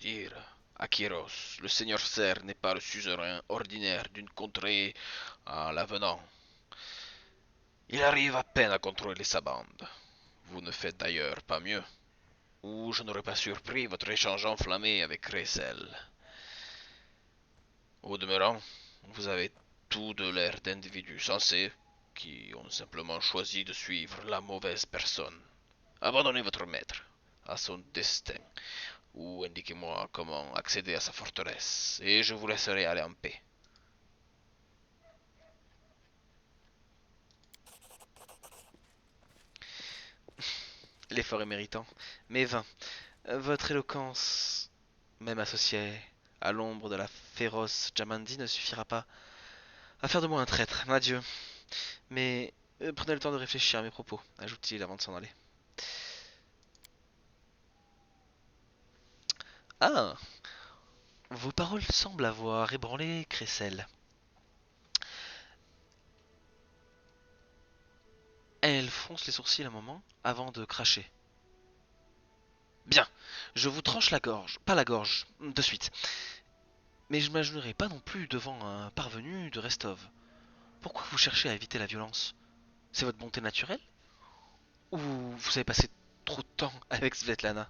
dire. Akyros, le seigneur Ser n'est pas le suzerain ordinaire d'une contrée en l'avenant. Il arrive à peine à contrôler sa bande. Vous ne faites d'ailleurs pas mieux, ou je n'aurais pas surpris votre échange enflammé avec Cressel. Au demeurant, vous avez tout de l'air d'individus sensés qui ont simplement choisi de suivre la mauvaise personne. Abandonnez votre maître à son destin, ou indiquez-moi comment accéder à sa forteresse, et je vous laisserai aller en paix. L'effort est méritant, mais vain. Votre éloquence, même associée à l'ombre de la féroce Jamandi, ne suffira pas à faire de moi un traître. Adieu. Mais prenez le temps de réfléchir à mes propos, ajoute-t-il avant de s'en aller. Ah, vos paroles semblent avoir ébranlé Cressel. Elle fronce les sourcils un moment avant de cracher. Bien, je vous tranche la gorge, pas la gorge, de suite. Mais je ne m'agenouillerai pas non plus devant un parvenu de Restov. Pourquoi vous cherchez à éviter la violence? C'est votre bonté naturelle? Ou vous avez passé trop de temps avec Svetlana?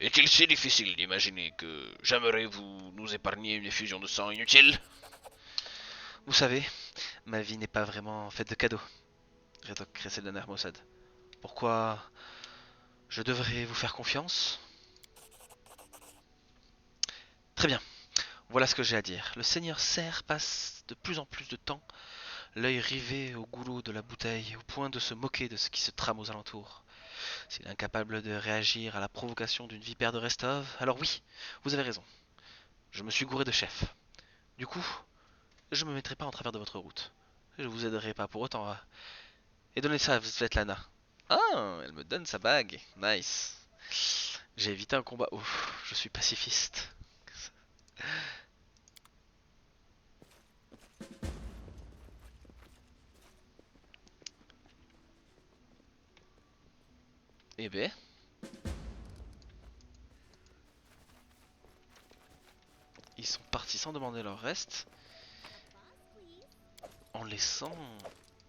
Est-il si difficile d'imaginer que j'aimerais vous nous épargner une effusion de sang inutile? Vous savez, ma vie n'est pas vraiment faite de cadeaux, rétorque Cressel d'un air maussade. Pourquoi je devrais vous faire confiance? Très bien, voilà ce que j'ai à dire. Le seigneur Serre passe de plus en plus de temps, l'œil rivé au goulot de la bouteille, au point de se moquer de ce qui se trame aux alentours. S'il est incapable de réagir à la provocation d'une vipère de Restov, alors oui, vous avez raison. Je me suis gouré de chef. Du coup, je me mettrai pas en travers de votre route. Je vous aiderai pas pour autant à... Et donnez ça à Svetlana. Ah, elle me donne sa bague. Nice. J'ai évité un combat. Ouf, je suis pacifiste. Eh ben, ils sont partis sans demander leur reste, en laissant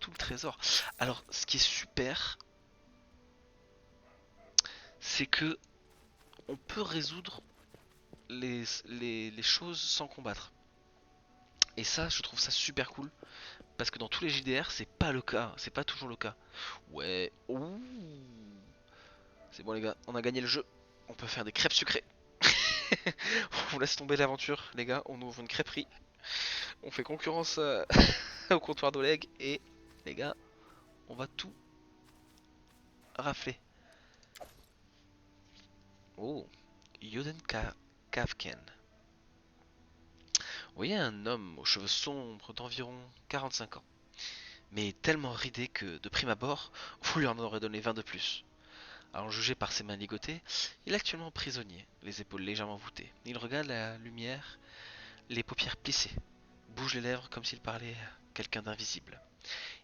tout le trésor. Alors, ce qui est super, c'est que on peut résoudre les choses sans combattre. Et ça, je trouve ça super cool. Parce que dans tous les JDR, c'est pas le cas. C'est pas toujours le cas. Ouais. Ouh. C'est bon les gars, on a gagné le jeu. On peut faire des crêpes sucrées. On laisse tomber l'aventure, les gars. On ouvre une crêperie. On fait concurrence au comptoir d'Oleg. Et les gars, on va tout rafler. Oh, Yoden Kavken. Vous voyez un homme aux cheveux sombres d'environ 45 ans. Mais tellement ridé que, de prime abord, vous lui en aurez donné 20 de plus. À en juger par ses mains ligotées, il est actuellement prisonnier, les épaules légèrement voûtées. Il regarde la lumière, les paupières plissées, bouge les lèvres comme s'il parlait à quelqu'un d'invisible.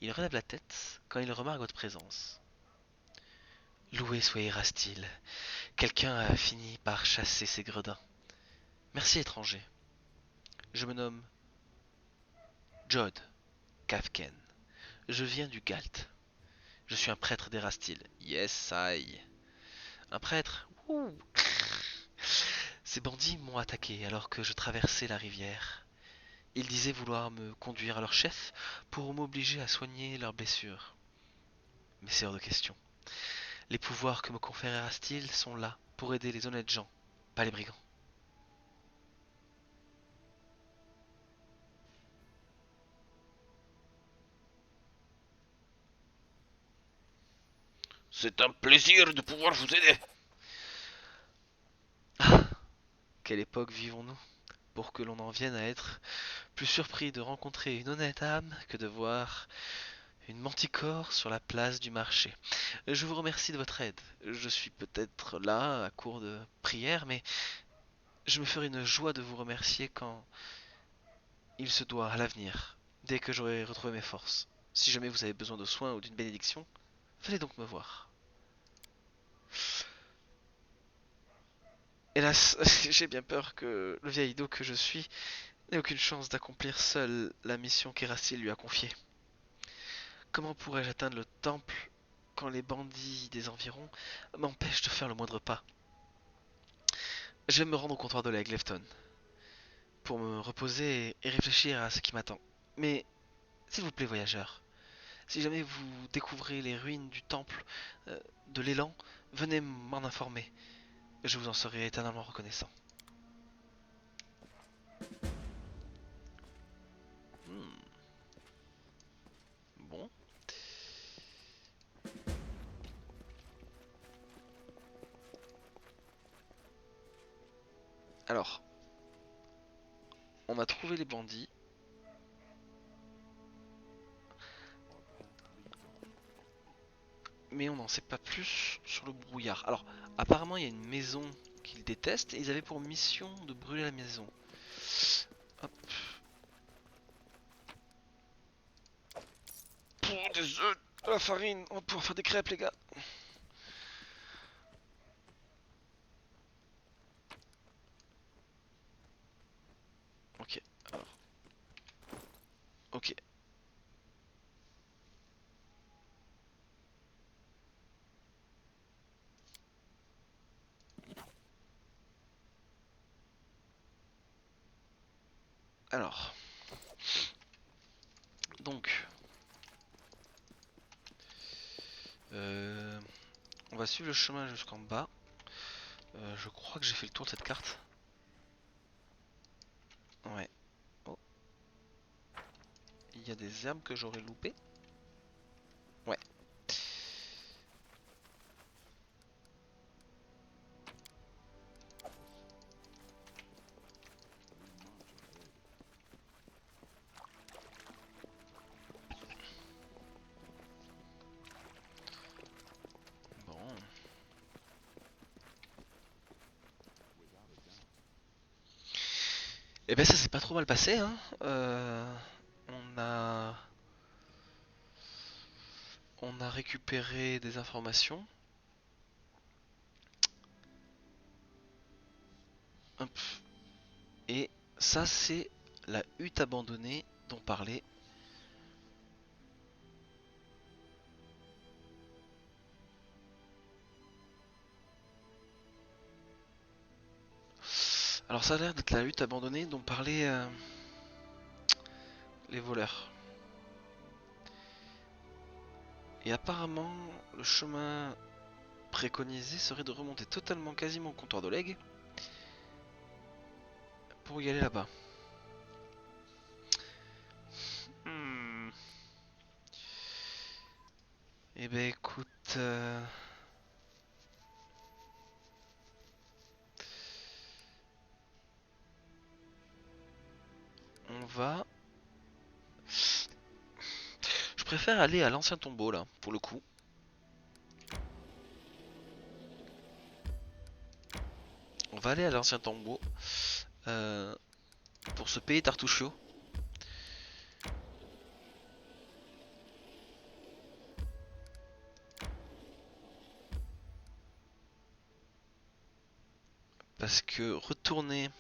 Il relève la tête quand il remarque votre présence. Loué soit Erastil, quelqu'un a fini par chasser ces gredins. Merci étranger. Je me nomme Jod Kafken. Je viens du Galt. Je suis un prêtre d'Erastil. Yes, I. Un prêtre. Ouh. Ces bandits m'ont attaqué alors que je traversais la rivière. Ils disaient vouloir me conduire à leur chef pour m'obliger à soigner leurs blessures. Mais c'est hors de question. Les pouvoirs que me confère Erastil sont là pour aider les honnêtes gens, pas les brigands. C'est un plaisir de pouvoir vous aider. Ah, quelle époque vivons-nous pour que l'on en vienne à être plus surpris de rencontrer une honnête âme que de voir une manticore sur la place du marché. Je vous remercie de votre aide. Je suis peut-être là à court de prières, mais je me ferai une joie de vous remercier quand il se doit à l'avenir, dès que j'aurai retrouvé mes forces. Si jamais vous avez besoin de soins ou d'une bénédiction, venez donc me voir. Hélas, j'ai bien peur que le vieil idiot que je suis n'ait aucune chance d'accomplir seul la mission qu'Erastil lui a confiée. Comment pourrais-je atteindre le temple quand les bandits des environs m'empêchent de faire le moindre pas? Je vais me rendre au comptoir de la Glefton pour me reposer et réfléchir à ce qui m'attend. Mais, s'il vous plaît, voyageur, si jamais vous découvrez les ruines du temple de l'élan, venez m'en informer. Je vous en serai éternellement reconnaissant. Hmm, bon. Alors, on a trouvé les bandits. Mais on n'en sait pas plus sur le brouillard. Alors, apparemment, il y a une maison qu'ils détestent et ils avaient pour mission de brûler la maison. Hop. Des œufs, de la farine, on va pouvoir faire des crêpes, les gars. Ok, alors. Ok. Alors. Donc. On va suivre le chemin jusqu'en bas. Je crois que j'ai fait le tour de cette carte. Ouais. Oh. Il y a des herbes que j'aurais loupées. Ouais. Bon. Et ben ça s'est pas trop mal passé, hein. On a... On a récupéré des informations. Hop. Et ça c'est la hutte abandonnée dont parlait. Alors ça a l'air d'être la hutte abandonnée dont parlaient les voleurs. Et apparemment, le chemin préconisé serait de remonter totalement quasiment au comptoir d'Oleg pour y aller là-bas. Hmm. Eh ben écoute... on va... Je préfère aller à l'ancien tombeau là, pour le coup. On va aller à l'ancien tombeau pour se payer Tartuccio. Parce que retourner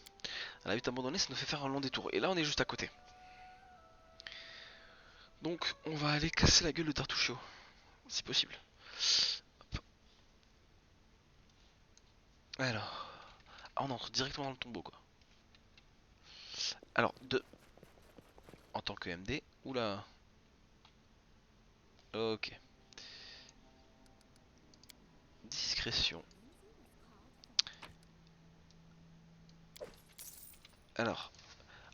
à la hutte abandonnée, ça nous fait faire un long détour. Et là, on est juste à côté. Donc, on va aller casser la gueule de Tartuccio, si possible. Hop. Alors, ah, on entre directement dans le tombeau, quoi. Alors, en tant que MD, oula. Ok. Discrétion. Alors,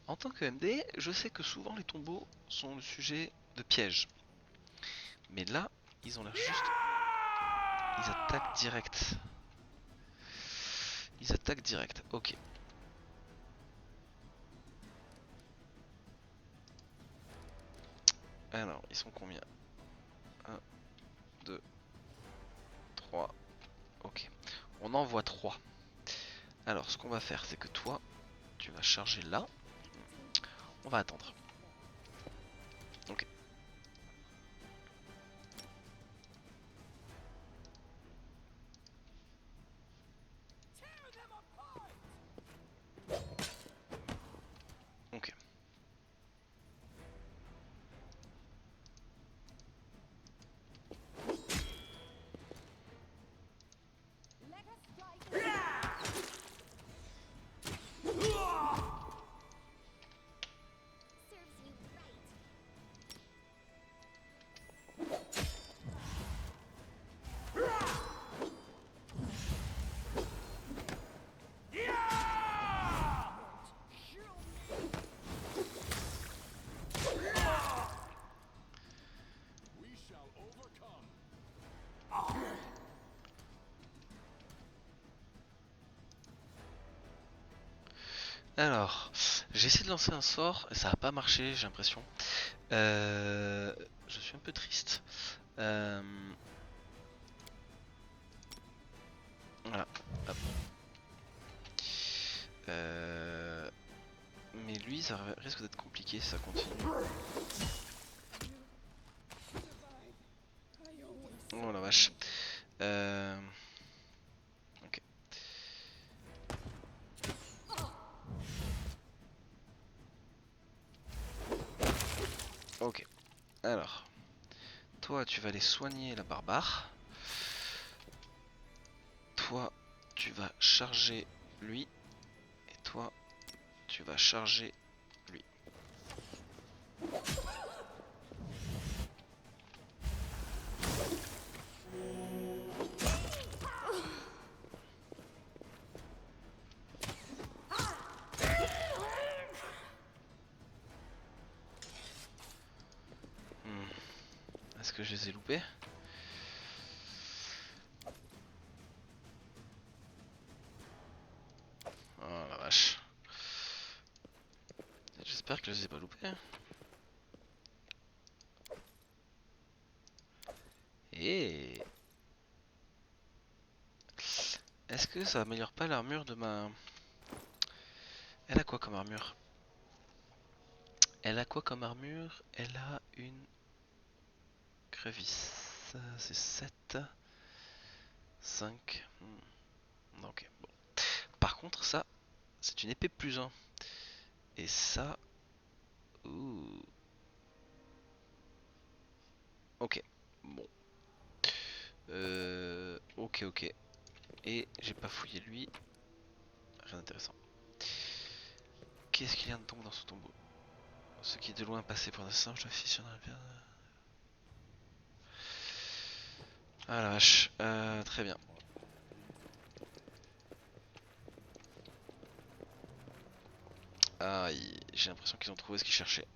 en tant que MD, je sais que souvent les tombeaux sont le sujet de pièges. Mais là, ils ont l'air juste... Ils attaquent direct. Ils attaquent direct, ok. Alors, ils sont combien? 1, 2, 3. Ok. On en voit 3. Alors, ce qu'on va faire, c'est que toi, tu vas charger là. On va attendre. Ok. Ok. Alors, j'ai essayé de lancer un sort et ça a pas marché, j'ai l'impression. Je suis un peu triste. Voilà. Hop. Mais lui, ça risque d'être compliqué si ça continue. Oh la vache. Ok. Ok. Alors, toi, tu vas aller soigner la barbare. Toi, tu vas charger lui. Et toi, tu vas charger lui. Est-ce que je les ai loupés? Oh la vache. J'espère que je les ai pas loupés. Et est-ce que ça améliore pas l'armure de ma... Elle a quoi comme armure? Elle a quoi comme armure? Elle a une crevice. C'est 7, 5. Ok, bon. Par contre, ça, c'est une épée +1. Et ça... Ouh. Ok, bon. Ok, ok. Et j'ai pas fouillé lui. Rien d'intéressant. Qu'est-ce qu'il y a de tombe dans ce tombeau? Ce qui est de loin passé pour un assassin, je l'affiche sur la pierre. Ah la vache. Très bien. Ah, j'ai l'impression qu'ils ont trouvé ce qu'ils cherchaient.